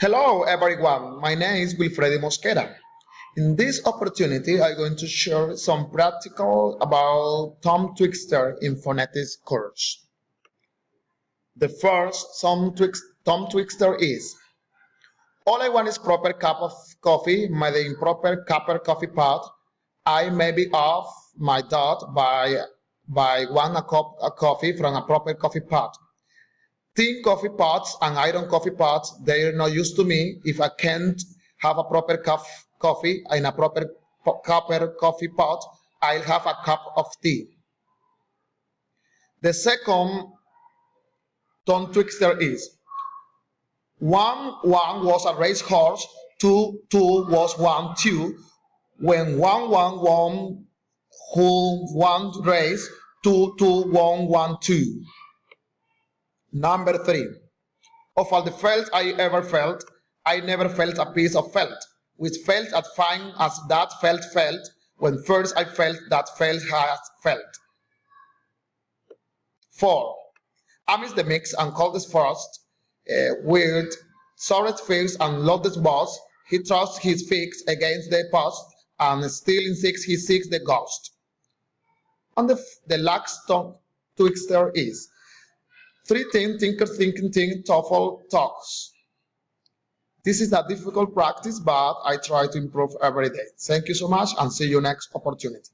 Hello everyone, my name is Wilfredo Mosquera. In this opportunity, I'm going to share some practical about tongue twister in phonetics course. The first tongue twister is: all I want is proper cup of coffee made in proper copper coffee pot. I may be off my dot by one a cup of coffee from a proper coffee pot. Tin coffee pots and iron coffee pots, they're no use to me if I can't have a proper coffee in a proper copper coffee pot. I'll have a cup of tea. The second tongue twister is: one was a racehorse, two was 1-2. When one won who won race, two won 1-2. Number 3. Of all the felt I ever felt, I never felt a piece of felt, which felt as fine as that felt, when first I felt that felt has felt. 4. Amidst the mix and coldest frost, with sorrowed figs and loaded balls, he thrusts his figs against the post, and still in six he seeks the ghost. And the last tongue twister is: 3 tinker thinking TOEFL talks. This is a difficult practice, but I try to improve every day. Thank you so much and see you next opportunity.